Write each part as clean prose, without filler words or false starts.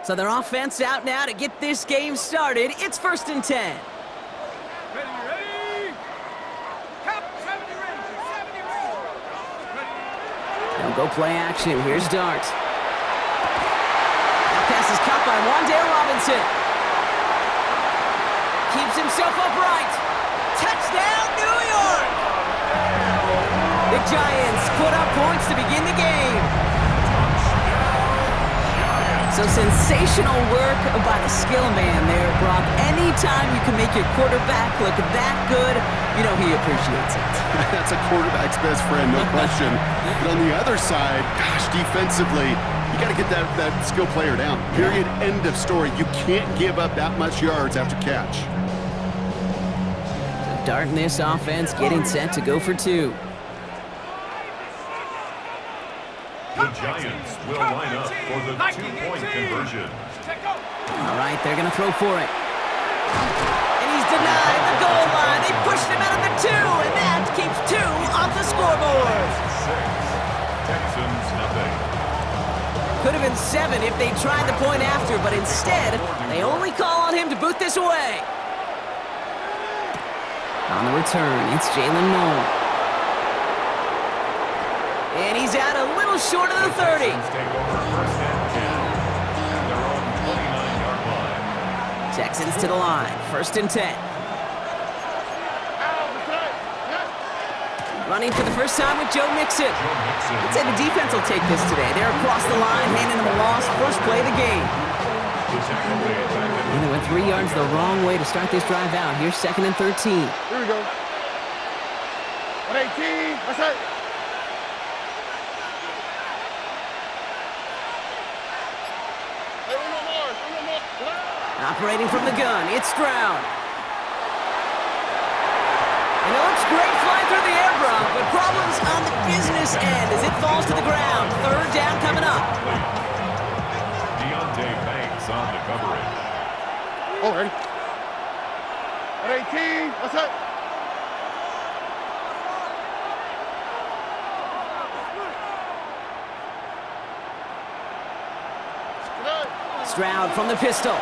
So their offense out now to get this game started. It's 1st and 10. Ready. Cap 70 Rangers, 70 Rangers. Ready. Now go play action. Here's Dart. That pass is caught by Wan'Dale Robinson. Keeps himself upright. Touchdown, New York! The Giants put up points to begin the game. So sensational work by the skill man there, Brock. Anytime you can make your quarterback look that good, you know he appreciates it. That's a quarterback's best friend, no question. But on the other side, gosh, defensively, you got to get that skill player down. Period, end of story. You can't give up that much yards after catch. So Dart in this offense getting set to go for 2. The Giants will line up for the 2-point conversion. All right, they're going to throw for it. And he's denied the goal line. They pushed him out of the 2, and that keeps 2 off the scoreboard. 6, Texans nothing. Could have been 7 if they tried the point after, but instead, they only call on him to boot this away. On the return, it's Jalen Noel. And he's out a little short of the 30. Take over 1st and 10 at their own 29-yard line. Texans to the line, 1st and 10. Running for the first time with Joe Mixon. I'd say the defense will take this today. They're across the line, handing them a loss, first play of the game. And they went 3 yards the wrong way to start this drive out. Here's 2nd and 13. Here we go. 118. That's it. Operating from the gun, it's Stroud. And it looks great flying through the air, Brock, but problems on the business end as it falls to the ground. 3rd down coming up. Deontay Banks on the coverage. All ready. 118. That's it. Stroud from the pistol.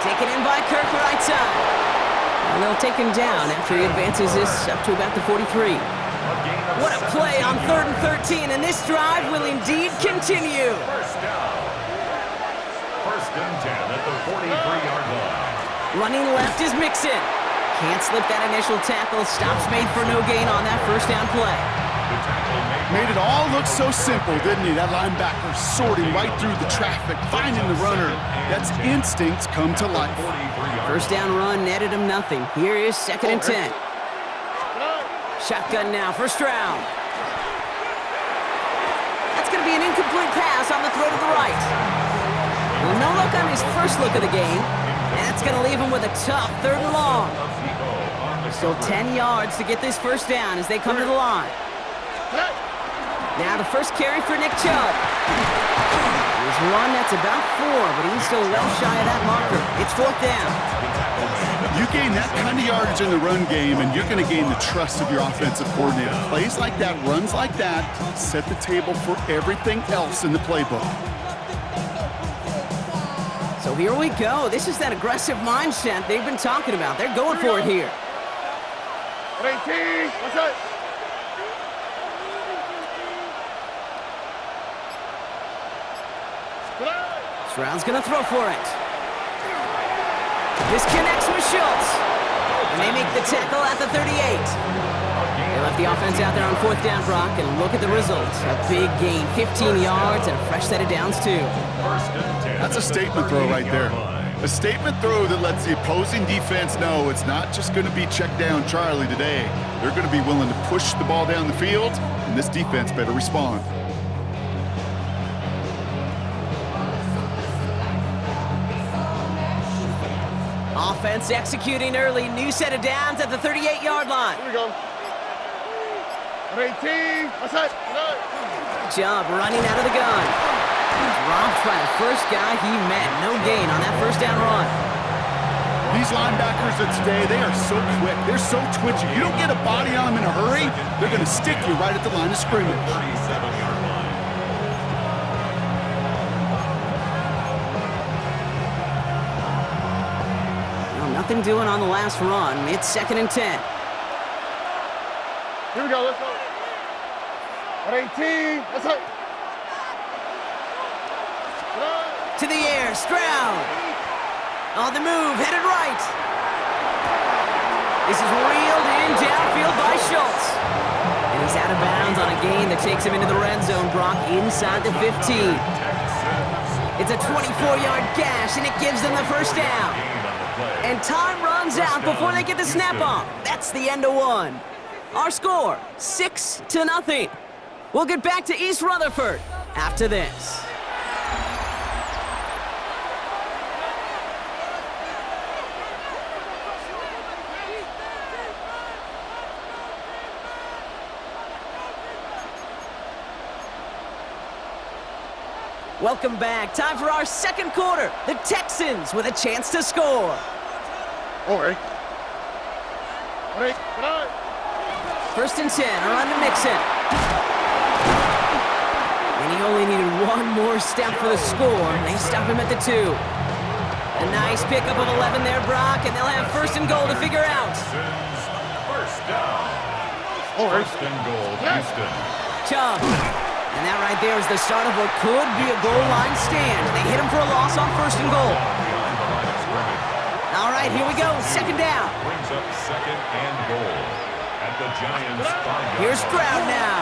Taken in by Kirk right side. And they'll take him down after he advances this up to about the 43. What a play on 3rd and 13, and this drive will indeed continue. 1st down. 1st and 10 at the 43-yard line. Running left is Mixon. Can't slip that initial tackle. Stops made for no gain on that 1st down play. The tackle Made it all look so simple, didn't he? That linebacker sorting right through the traffic, finding the runner. That's instincts come to life. 1st down run netted him nothing. Here is 2nd and 10. Shotgun now for Stroud. That's going to be an incomplete pass on the throw to the right. Well, no look on his first look of the game. And that's going to leave him with a tough 3rd and long. Still 10 yards to get this 1st down as they come to the line. Now the first carry for Nick Chubb. Here's one that's about 4, but he's still well shy of that marker. It's 4th down. You gain that kind of yardage in the run game, and you're going to gain the trust of your offensive coordinator. Plays like that, runs like that, set the table for everything else in the playbook. So here we go. This is that aggressive mindset they've been talking about. They're going for it here. 118. What's that? Stroud's going to throw for it. This connects with Schultz. And they make the tackle at the 38. They left the offense out there on 4th down, Brock, and look at the results. A big gain, 15 yards, and a fresh set of downs, too. That's a statement throw right there. A statement throw that lets the opposing defense know it's not just going to be check down Charlie today. They're going to be willing to push the ball down the field, and this defense better respond. Offense executing early. New set of downs at the 38-yard line. Here we go. 118. What's that? Chubb running out of the gun. Dropped by the first guy he met. No gain on that 1st down run. These linebackers of today, they are so quick. They're so twitchy. You don't get a body on them in a hurry, they're going to stick you right at the line of scrimmage. 37-yard line. Nothing doing on the last run. It's 2nd and 10. Here we go. Let's go. At 18. Let's go. To the air, Stroud. On the move, headed right. This is reeled in downfield by Schultz. And he's out of bounds on a gain that takes him into the red zone, Brock, inside the 15. It's a 24-yard gash, and it gives them the first down. And time runs out before they get the snap off. That's the end of one. Our score, 6-0. We'll get back to East Rutherford after this. Welcome back. Time for our second quarter. The Texans with a chance to score. Oh, ready. Ready. Get on. 1st and 10, around to Mixon. And he only needed one more step for the score. They stop him at the 2. A nice pickup of 11 there, Brock, and they'll have 1st and goal to figure out. First down. Oh, ready. First and goal, Houston. Chubb. And that right there is the start of what could be a goal line stand. They hit him for a loss on 1st and goal. Behind the line of scrimmage. All right, here we go. 2nd down. Brings up 2nd and goal at the Giants' 5-yard Here's line. Stroud now.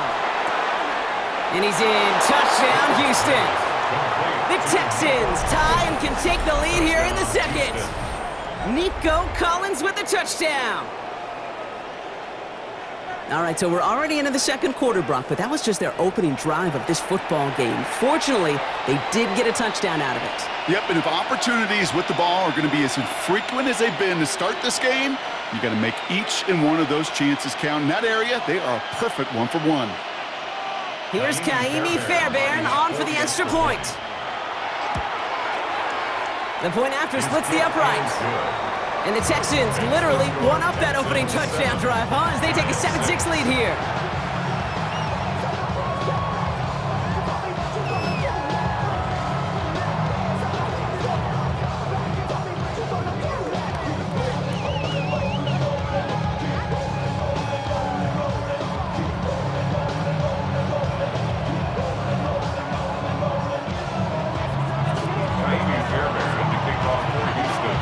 And he's in. Touchdown, Houston. The Texans tie and can take the lead here in the 2nd. Nico Collins with the touchdown. All right, so we're already into the 2nd quarter, Brock, but that was just their opening drive of this football game. Fortunately, they did get a touchdown out of it. Yep, and if opportunities with the ball are going to be as infrequent as they've been to start this game, you got to make each and one of those chances count. In that area, they are a perfect 1-for-1. Here's Kaimi Fairbairn on for the extra point. The point after splits the upright. And the Texans literally won up that opening touchdown drive, as they take a 7-6 lead here. Kaimi Fairbairn to kick off for Houston.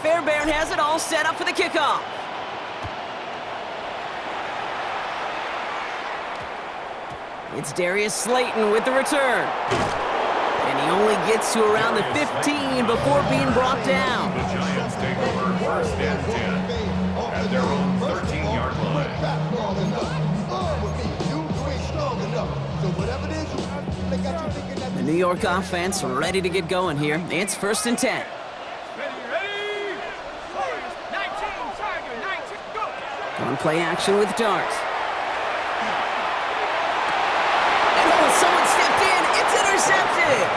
Fairbairn has it all set up for the kickoff. It's Darius Slayton with the return. And he only gets to around the 15 before being brought down. The Giants take over 1st and 10 at their own 13-yard line. The New York offense ready to get going here. It's 1st and 10. On play action with Dart. And oh, someone stepped in. It's intercepted.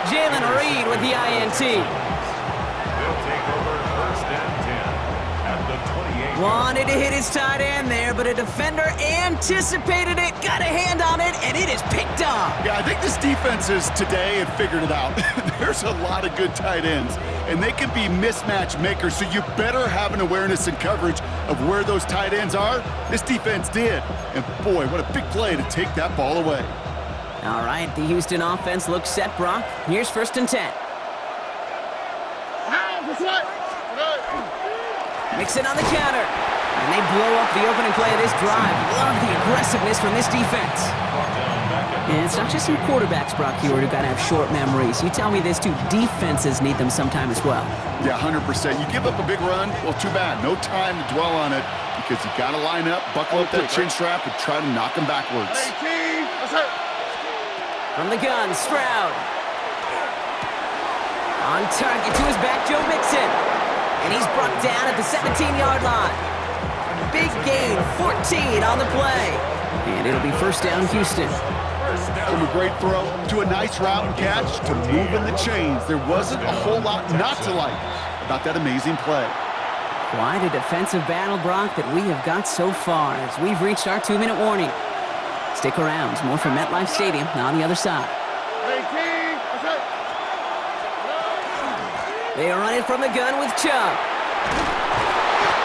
Jalen Reed with the INT. They'll take over 1st and 10 at the 28. Wanted to hit his tight end there, but a defender anticipated it, got a hand on it, and it is picked up. Yeah, I think this defense is today have figured it out. There's a lot of good tight ends, and they can be mismatch makers, so you better have an awareness and coverage of where those tight ends are. This defense did, and boy, what a big play to take that ball away. All right, the Houston offense looks set, Brock. Here's 1st and 10. Mixon on the counter. And they blow up the opening play of this drive. Love the aggressiveness from this defense. And it's not just some quarterbacks, Brock Huard, who got to have short memories. You tell me this too, defenses need them sometime as well. Yeah, 100%. You give up a big run, well, too bad. No time to dwell on it because you got to line up, buckle up that chin strap, and try to knock them backwards. 18. That's it. From the gun, Stroud. On target to his back, Joe Mixon. And he's brought down at the 17-yard line. Big gain, 14 on the play. And it'll be 1st down, Houston. From a great throw to a nice route and catch to moving the chains, there wasn't a whole lot not to like about that amazing play. Quite a defensive battle, Brock, that we have got so far as we've reached our 2-minute warning. Stick around. More from MetLife Stadium on the other side. 18. That's it. They are running from the gun with Chubb.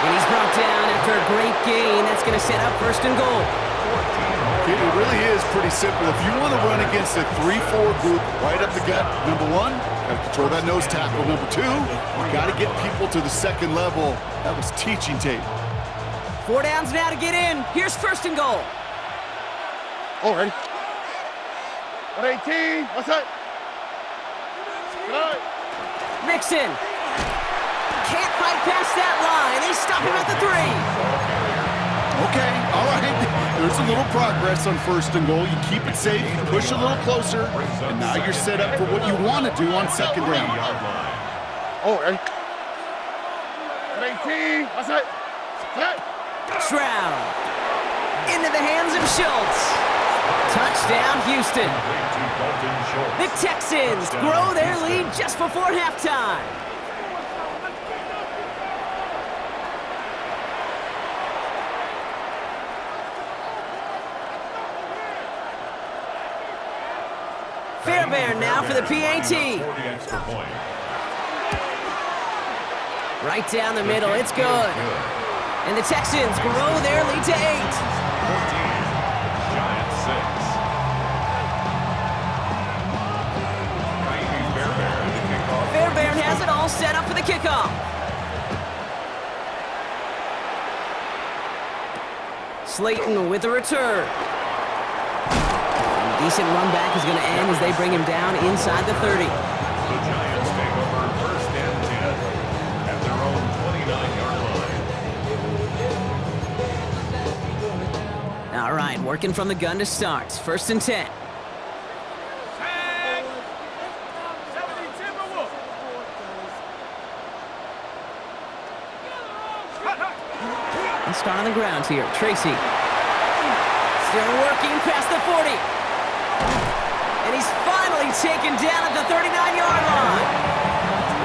And he's brought down after a great gain. That's going to set up 1st and goal. It really is pretty simple. If you want to run against a 3-4 group right up the gut, number one, got to control that nose tackle. Number two, you got to get people to the second level. That was teaching tape. 4 downs now to get in. Here's 1st and goal. Oh, ready. 18. That's it. Good. Mixon. Can't fight past that line. They stop him at the 3. Okay, all right. There's a little progress on 1st and goal. You keep it safe, you push a little closer, and now you're set up for what you want to do on 2nd down. Oh, ready. 18. That's it. That's it. Stroud. Into the hands of Schultz. Touchdown, Houston. The Texans grow their lead just before halftime. Fairbairn now for the PAT. Right down the middle, it's good. And the Texans grow their lead to 8. 14, Giants 6. Fairbairn, the kickoff. Fairbairn has it all set up for the kickoff. Slayton with the return. Decent run back is going to end as they bring him down inside the 30. The Giants take over 1st and 10 at their own 29-yard line. All right, working from the gun to start. 1st and 10. Let's start on the ground here. Tracy. Still working past the 40. And he's finally taken down at the 39-yard line.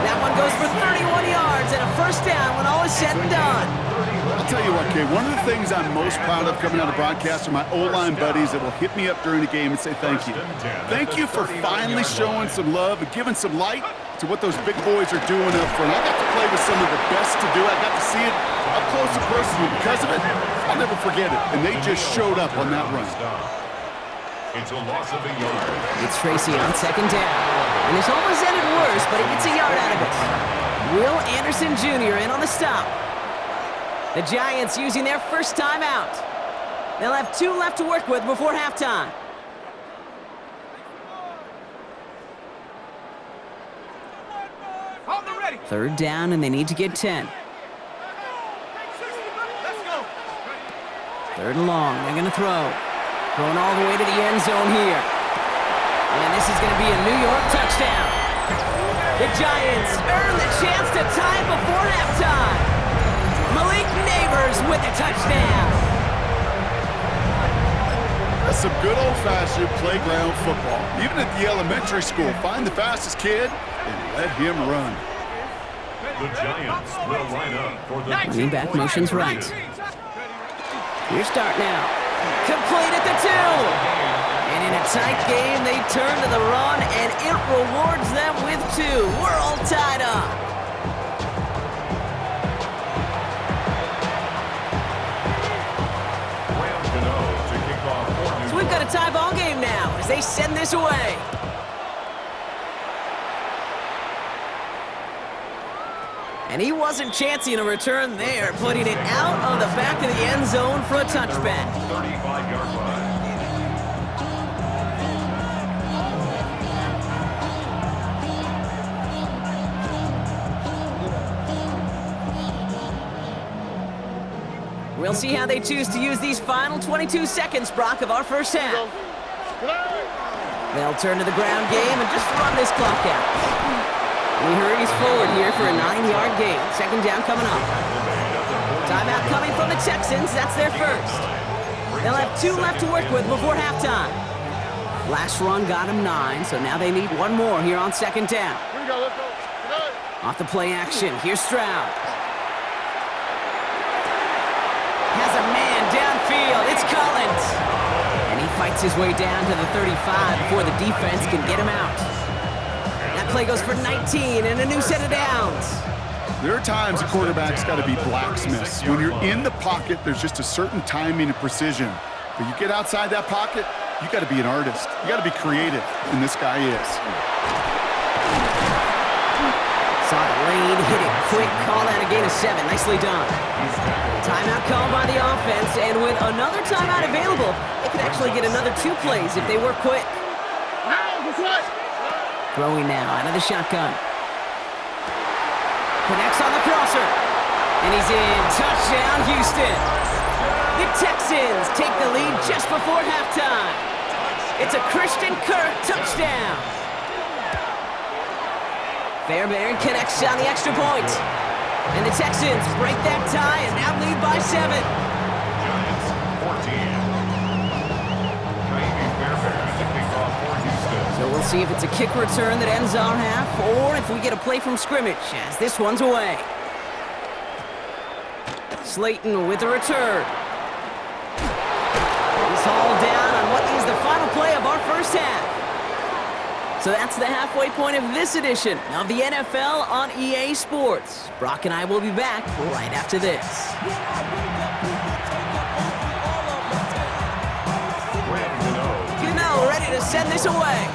That one goes for 31 yards and a 1st down when all is said and done. I'll tell you what, Kay, one of the things I'm most proud of coming out of broadcast are my O-line buddies that will hit me up during the game and say thank you. Thank you for finally showing some love and giving some light to what those big boys are doing up front. I got to play with some of the best to do it. I got to see it up close and personal. Because of it, I'll never forget it. And they just showed up on that run. It's a loss of a yard. It's Tracy on 2nd down. And it's almost ended worse, but he gets a yard out of it. Will Anderson Jr. in on the stop. The Giants using their 1st timeout. They'll have 2 left to work with before halftime. On the ready. 3rd down, and they need to get 10. Let's go. 3rd and long. They're going to throw. Going all the way to the end zone here. And this is going to be a New York touchdown. The Giants earn the chance to tie before halftime. Malik Neighbors with the touchdown. That's some good old-fashioned playground football. Even at the elementary school, find the fastest kid and let him run. The Giants will line up for the Running back motions right. Your start now. Complete at the 2. And in a tight game, they turn to the run, and it rewards them with 2. We're all tied up. So we've got a tie ball game now as they send this away. And he wasn't chancing a return there, putting it out of the back of the end zone for a touchback. 35-yard line. We'll see how they choose to use these final 22 seconds, Brock, of our 1st half. They'll turn to the ground game and just run this clock out. We hurries forward here for a 9-yard gain. 2nd down coming up. Timeout coming from the Texans. That's their 1st. They'll have 2 left to work with before halftime. Last run got him 9, so now they need 1 more here on 2nd down. Here we go. Let's go. Off the play action. Here's Stroud. It's Collins. And he fights his way down to the 35 before the defense can get him out. That play goes for 19 and a new set of downs. There are times a quarterback's got to be blacksmiths. When you're in the pocket, there's just a certain timing and precision. But you get outside that pocket, you got to be an artist. You got to be creative, and this guy is. Saw the lane, hit it quick, call out a gain of 7. Nicely done. Timeout called by the offense, and with another timeout available, they could actually get another 2 plays if they work quick. Throwing now out of the shotgun. Connects on the crosser. And he's in. Touchdown, Houston. The Texans take the lead just before halftime. It's a Christian Kirk touchdown. Fairbairn connects on the extra point. And the Texans break that tie and now lead by 7. Giants 14. Ka'imi Fairbairn to kick off for Houston. So we'll see if it's a kick return that ends our half or if we get a play from scrimmage as this one's away. Slayton with the return. He's hauled down on what is the final play of our first half. So that's the halfway point of this edition of the NFL on EA Sports. Brock and I will be back right after this. Ready to send this away.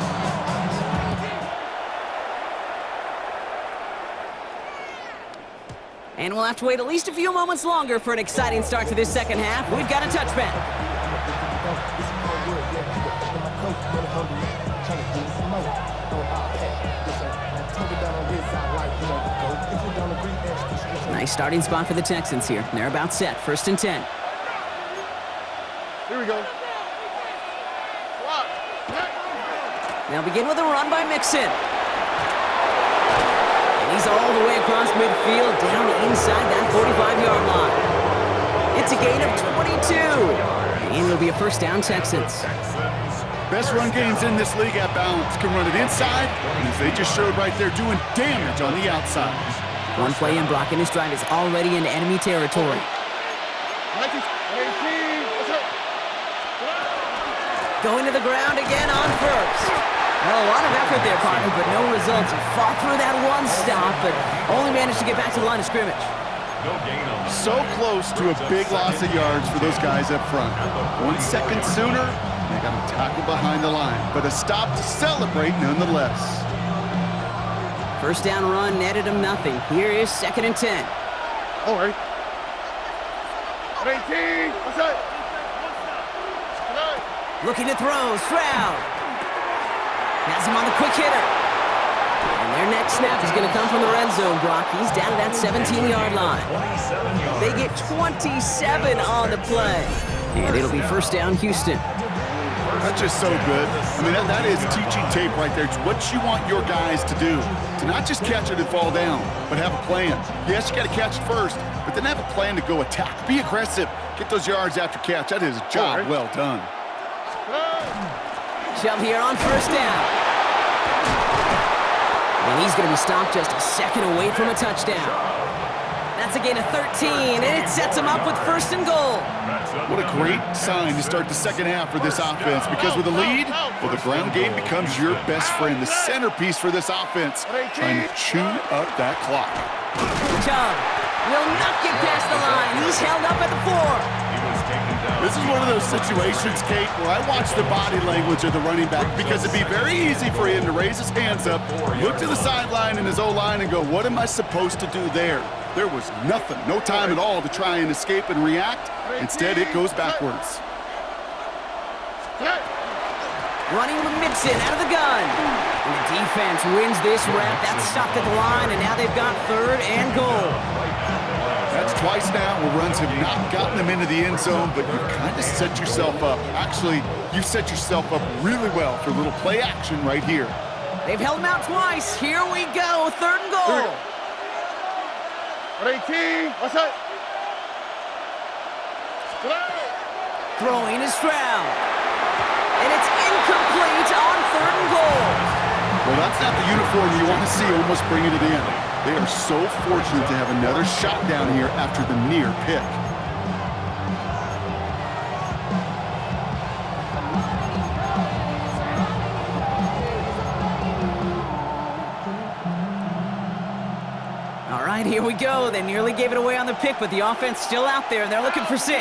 And we'll have to wait at least a few moments longer for an exciting start to this second half. We've got a touchback. Nice starting spot for the Texans here. They're about set. 1st and 10. Here we go. They'll begin with a run by Mixon. And he's all the way across midfield, down inside that 45-yard line. It's a gain of 22. And it'll be a first down, Texans. Best run games in this league at balance. Can run it inside, and as they just showed right there, doing damage on the outside. One play in, Brock, and his drive is already in enemy territory. Going to the ground again on first. Well, a lot of effort there, partner, but no results. He fought through that one stop, but only managed to get back to the line of scrimmage. So close to a big loss of yards for those guys up front. 1 second sooner, they got to tackle behind the line, but a stop to celebrate nonetheless. First down run netted him nothing. Here is 2nd and 10. All right. 18. What's up? Looking to throw. Stroud. Has him on the quick hitter. And their next snap is going to come from the red zone, Brock. He's down to that 17-yard line. They get 27 on the play. And it'll be first down, Houston. That's just so good. I mean, that is teaching tape right there. It's what you want your guys to do. To not just catch it and fall down, but have a plan. Yes, you got to catch it first, but then have a plan to go attack. Be aggressive. Get those yards after catch. That is a job well done. Chubb here on first down. And he's going to be stopped just a second away from a touchdown. That's a gain of 13, and it sets him up with 1st and goal. What a great sign to start the second half for this offense, because with a lead, well, the ground game becomes your best friend, the centerpiece for this offense, trying to chew up that clock. Chubb will not get past the line. He's held up at the 4. This is one of those situations, Kate, where I watch the body language of the running back, because it'd be very easy for him to raise his hands up, look to the sideline in his O-line and go, what am I supposed to do there? There was nothing, no time at all to try and escape and react. Instead, it goes backwards. Running with Mixon out of the gun. And the defense wins this rep. That's stopped at the line, and now they've got 3rd and goal. That's twice now where runs have not gotten them into the end zone, but you've kind of set yourself up. Actually, you set yourself up really well for a little play action right here. They've held him out twice. Here we go, 3rd and goal. 18. What's up? Throwing is Stroud. And it's incomplete on 3rd and goal. Well, that's not the uniform you want to see almost bringing it in. They are so fortunate to have another shot down here after the near pick. Here we go. They nearly gave it away on the pick, but the offense still out there, and they're looking for 6. 18.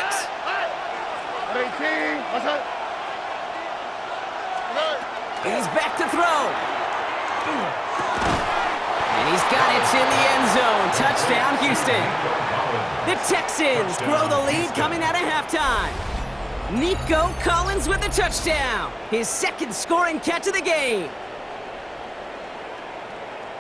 What's that? He's back to throw. And he's got it in the end zone. Touchdown, Houston. The Texans grow the lead coming out of halftime. Nico Collins with the touchdown. His second scoring catch of the game.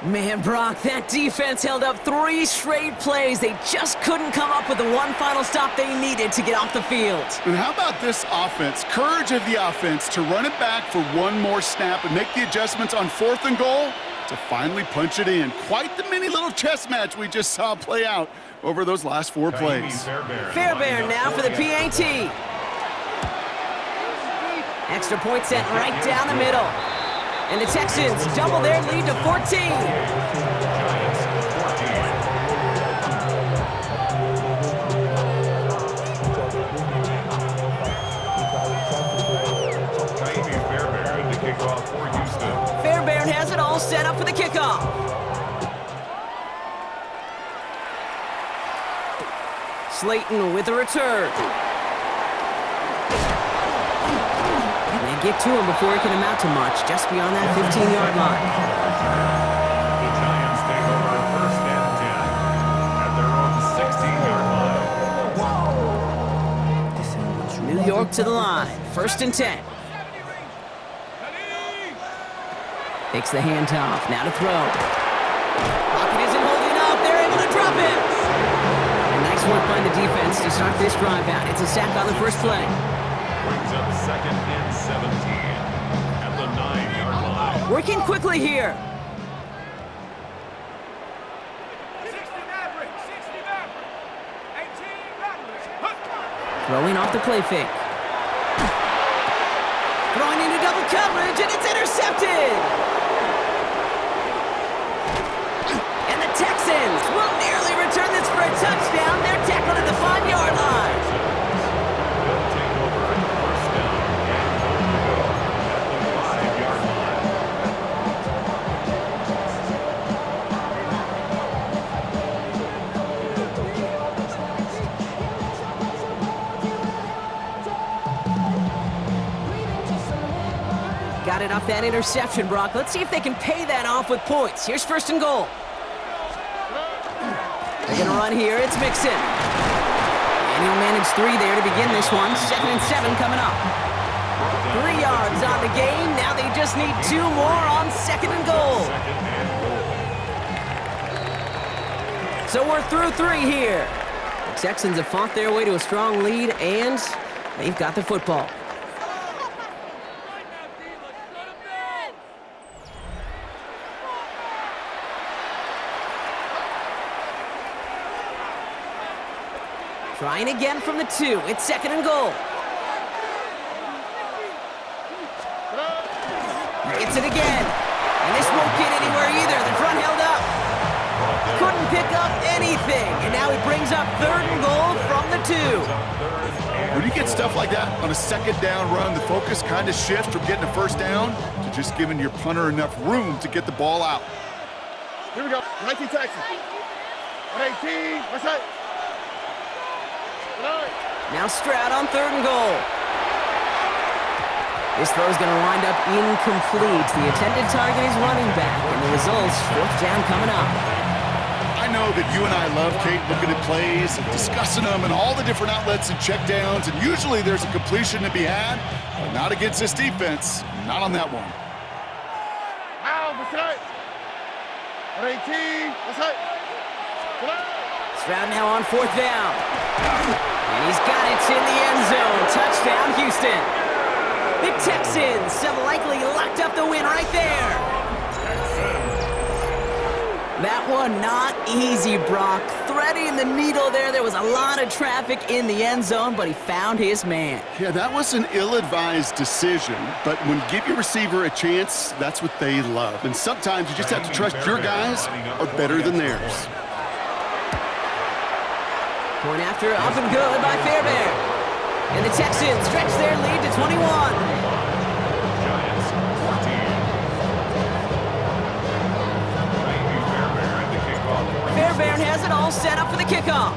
Man, Brock, that defense held up 3 straight plays. They just couldn't come up with the one final stop they needed to get off the field. And how about this offense? Courage of the offense to run it back for one more snap and make the adjustments on 4th and goal to finally punch it in. Quite the mini little chess match we just saw play out over those last 4 plays. Fairbairn now for the PAT. Extra point sent right down the middle. And the Texans double their lead to 14. Giants 14. Taimi Fairbairn to kick off for Houston. Fairbairn has it all set up for the kickoff. Slayton with a return. They get to him before it can amount to much, just beyond that 15-yard line. The Giants take over 1st and 10 at their own 16-yard line. New York to the line, 1st and 10. Takes the handoff, now to throw. Pocket isn't holding up, they're able to drop it. And nice work by the defense to start this drive out. It's a sack on the first play. Brings up 2nd and 17 at the 9-yard line. Working quickly here. 60 Maverick. 60 Maverick. 18 Maverick. Throwing off the play fake. Throwing into double coverage, and it's intercepted! And the Texans will nearly return this for a touchdown. They're tackled at the 5-yard line. They'll take over 1st down and goal to go at the 5-yard line. Got it off that interception, Brock. Let's see if they can pay that off with points. Here's 1st and goal. They're going to run here. It's Mixon. And he'll manage 3 there to begin this one. 2nd and 7 coming up. 3 yards on the gain. Now they just need 2 more on 2nd and goal. So we're through 3 here. The Texans have fought their way to a strong lead, and they've got the football. Trying again from the 2. It's 2nd and goal. Gets it again. And this won't get anywhere either. The front held up. Couldn't pick up anything. And now he brings up 3rd and goal from the 2. When you get stuff like that on a 2nd down run, the focus kind of shifts from getting a 1st down to just giving your punter enough room to get the ball out. Here we go. 19 Texans. 18. What's that? Now Stroud on 3rd and goal. This throw's going to wind up incomplete. The intended target is running back, and the result's 4th down coming up. I know that you and I love, Kate, looking at plays and discussing them and all the different outlets and checkdowns, and usually there's a completion to be had, but not against this defense. Not on that one. How? What's that? 18. What's that? Stroud now on 4th down. And he's got it in the end zone. Touchdown, Houston. The Texans have likely locked up the win right there. That one not easy, Brock. Threading the needle there. There was a lot of traffic in the end zone, but he found his man. Yeah, that was an ill-advised decision, but when you give your receiver a chance, that's what they love. And sometimes you just have to trust your guys are better than theirs. Point after up and good by Fairbairn. And the Texans stretch their lead to 21. Giants 14. Taimi Fairbairn to kick off for Fairbairn has it set up for the kickoff.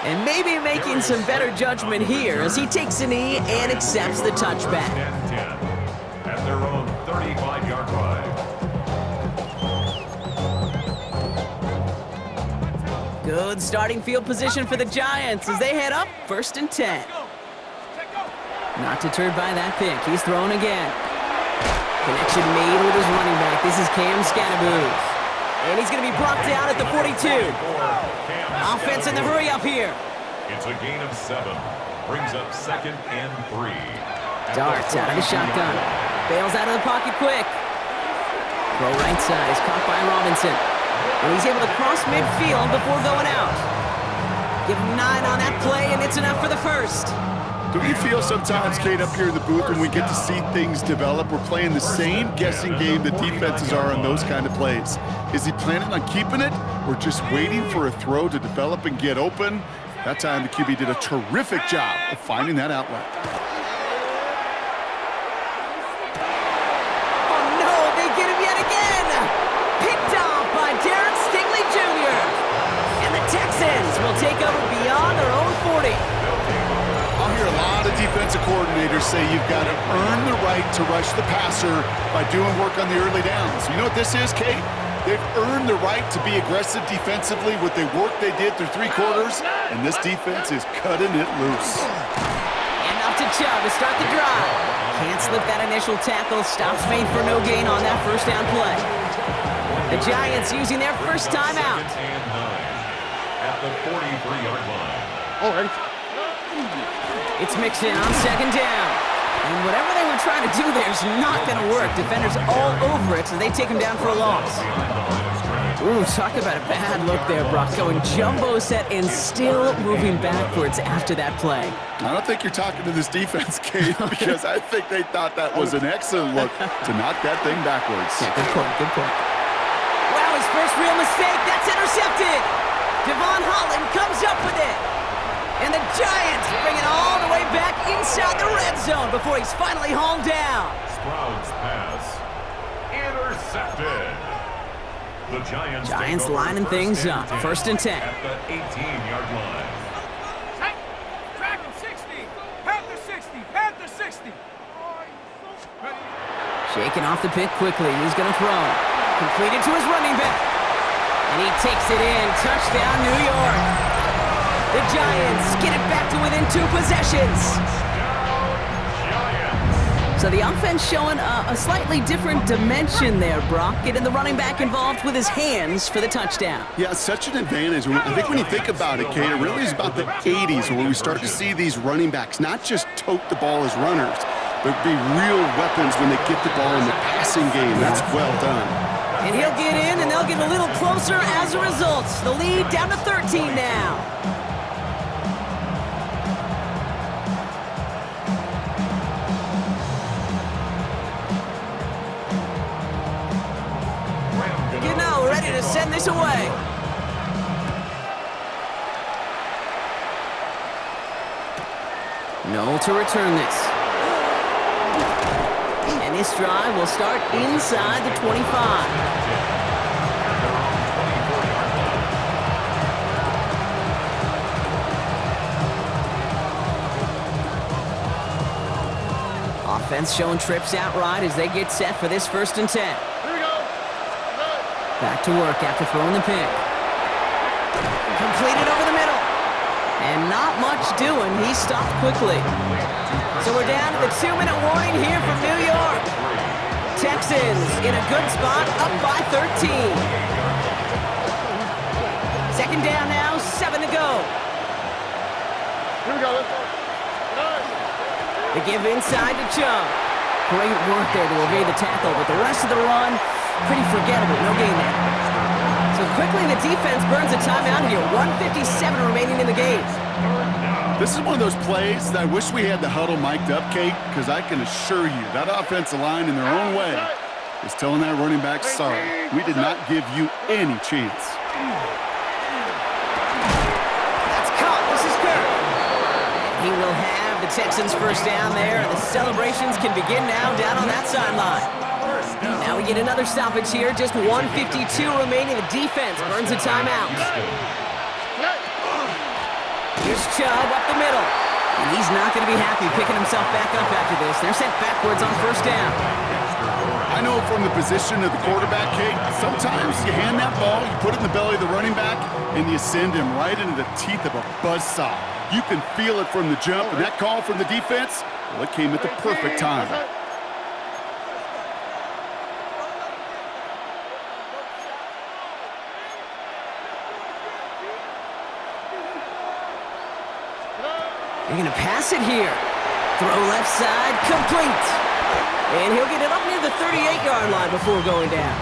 And maybe making some better judgment here as he takes a knee and accepts the touchback. 10-10 at their own 35-yard line. Good starting field position for the Giants as they head up 1st and 10. Not deterred by that pick. He's thrown again. Connection made with his running back. This is Cam Scannaboo. And he's going to be brought down at the 42. Offense in the hurry up here. It's a gain of 7. Brings up 2nd and 3. Darts out of the shotgun. Bails out of the pocket quick. Throw right side is caught by Robinson. And he's able to cross midfield before going out. Give him 9 on that play, and it's enough for the first. Do we feel sometimes, Kate, up here in the booth when we get to see things develop, we're playing the same guessing game that defenses are on those kind of plays? Is he planning on keeping it or just waiting for a throw to develop and get open? That time the QB did a terrific job of finding that outlet. Oh no, they get him yet again! Picked off by Derek Stingley Jr. And the Texans will take over beyond their own 40. I'll hear a lot of defensive coordinators say you've got to earn the right to rush the passer by doing work on the early downs. You know what this is, Kate? They've earned the right to be aggressive defensively with the work they did through 3 quarters, and this defense is cutting it loose. And off to Chubb to start the drive. Can't slip that initial tackle. Stops made for no gain on that first down play. The Giants using their first timeout. 2nd and 9 at the 43-yard line. All right. It's Mixon on 2nd down. And whatever they were trying to do there is not going to work. Defenders all over it, so they take him down for a loss. Ooh, talk about a bad look there, Brock. Going jumbo set and still moving backwards after that play. I don't think you're talking to this defense, Kate, because I think they thought that was an excellent look to knock that thing backwards. Yeah, good point, good point. Wow, his first real mistake. That's intercepted. Devon Holland comes up with it. And the Giants bring it all the way back inside the red zone before he's finally hauled down. Stroud's pass intercepted. The Giants lining things up. 1st and 10. At the 18-yard line. Track him 60. Panther 60. Panther 60. Shaking off the pick quickly. He's going to throw. Completed to his running back. And he takes it in. Touchdown, New York. The Giants get it back to within 2 possessions. So the offense showing a slightly different dimension there, Brock. Getting the running back involved with his hands for the touchdown. Yeah, it's such an advantage. I think when you think about it, Kate, it really is about the 80s where we start to see these running backs not just tote the ball as runners, but be real weapons when they get the ball in the passing game. That's well done. And he'll get in, and they'll get a little closer as a result. The lead down to 13 now. Ready to send this away. No to return this. And this drive will start inside the 25. Offense showing trips outright as they get set for this 1st and 10. Back to work after throwing the pick. Completed over the middle. And not much doing. He stopped quickly. So we're down to the 2-minute warning here from New York. Texans in a good spot, up by 13. 2nd down now, 7 to go. Here we go. Let's go. They give inside to Chubb. Great work there to evade the tackle, but the rest of the run, pretty forgettable. No gain there. So quickly the defense burns a timeout here. 1:57 remaining in the game. This is one of those plays that I wish we had the huddle mic'd up, Kate, because I can assure you that offensive line in their own way is telling that running back, sorry, we did not give you any chance. That's caught. This is Kirk. He will have the Texans first down there, and the celebrations can begin now down on that sideline. Now we get another stoppage here. Just 1:52 remaining. The defense burns a timeout. Here's Chubb up the middle. And he's not going to be happy picking himself back up after this. They're sent backwards on first down. I know from the position of the quarterback, Kate, sometimes you hand that ball, you put it in the belly of the running back, and you send him right into the teeth of a buzzsaw. You can feel it from the jump, and that call from the defense, well, it came at the perfect time. They're going to pass it here. Throw left side, complete. And he'll get it up near the 38-yard line before going down.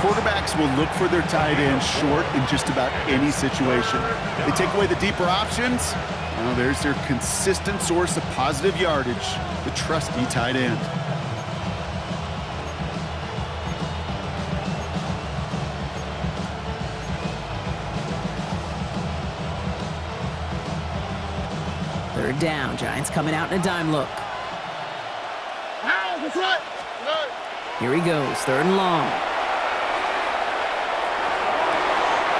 Quarterbacks will look for their tight end short in just about any situation. They take away the deeper options. Well, there's their consistent source of positive yardage, the trusty tight end. Third down, Giants coming out in a dime look. Here he goes, third and long.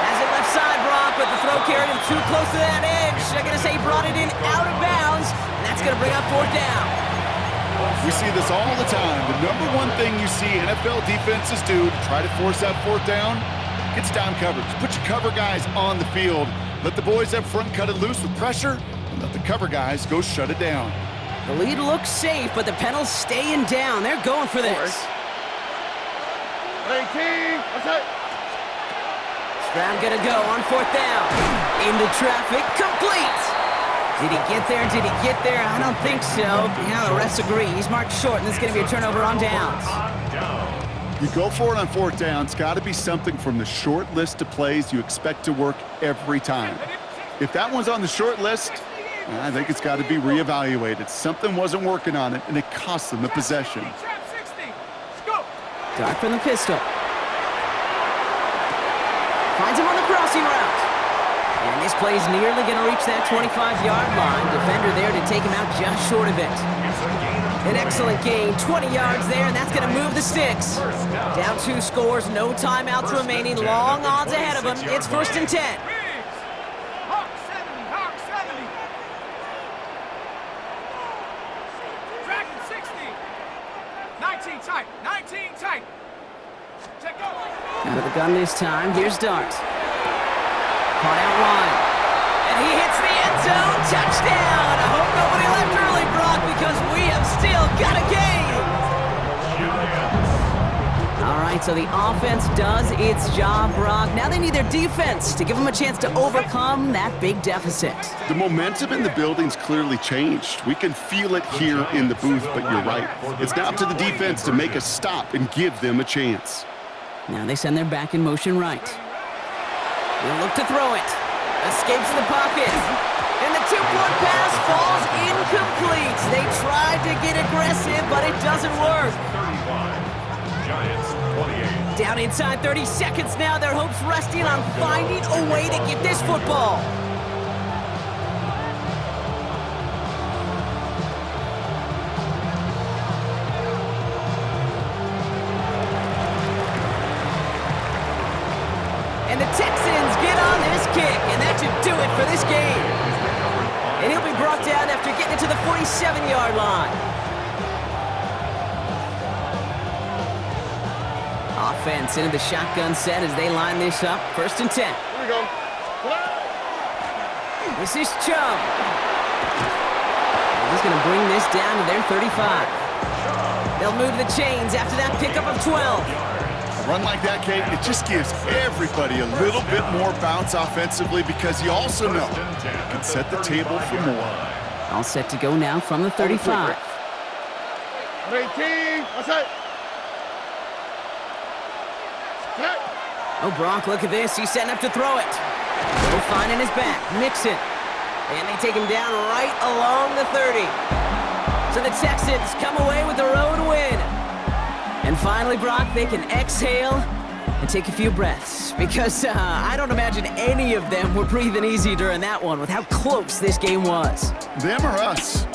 Has it left side, Brock, but the throw carried him too close to that edge. I'm going to say he brought it in out of bounds, and that's going to bring up fourth down. We see this all the time. The number one thing you see NFL defenses do to try to force that fourth down, it's down coverage. Put your cover guys on the field. Let the boys up front cut it loose with pressure, and let the cover guys go shut it down. The lead looks safe, but the Pendles staying down. They're going for this. 18, that's it. Stroud gonna go on fourth down. Into traffic, complete. Did he get there? Did he get there? I don't think so. Now the refs agree. He's marked short, and it's gonna be a turnover on downs. You go for it on fourth down. It's got to be something from the short list of plays you expect to work every time. If that one's on the short list, I think it's got to be reevaluated. Something wasn't working on it, and it cost them the possession. Dart from the pistol. Finds him on the crossing route. And this play's nearly going to reach that 25-yard line. Defender there to take him out just short of it. An excellent gain, 20 yards there, and that's going to move the sticks. Down 2 scores, no timeouts remaining, long odds ahead of him. It's first and 10. Hawk 70, Hawk 70. Dragon 60. 19 tight, 19 tight. Check go. Out of the gun this time, here's Dart. Caught out wide. And he hits the end zone, touchdown! I hope nobody left early, Brock, because we have still got a game! All right, so the offense does its job, Brock. Now they need their defense to give them a chance to overcome that big deficit. The momentum in the building's clearly changed. We can feel it here in the booth, but you're right. It's now up to the defense to make a stop and give them a chance. Now they send their back in motion right. We'll look to throw it. Escapes the pocket. And the two-point pass falls incomplete. They tried to get aggressive, but it doesn't work. 35, Giants 28. Down inside 30 seconds now. Their hopes resting on finding a way to get this football. And the Texans get on this kick, and that should do it for this game. And he'll be brought down after getting it to the 47-yard line. Offense into the shotgun set as they line this up. First and 10. Here we go. This is Chubb. He's going to bring this down to their 35. They'll move the chains after that pickup of 12. A run like that, Kate, it just gives everybody a little bit more bounce offensively because you also know you can set the table for more. All set to go now from the 35. 18, that's it. Oh, Brock, look at this. He's setting up to throw it. No finding his back. Mixon. And they take him down right along the 30. So the Texans come away with the road win. And finally, Brock, they can exhale and take a few breaths. Because I don't imagine any of them were breathing easy during that one with how close this game was. Them or us?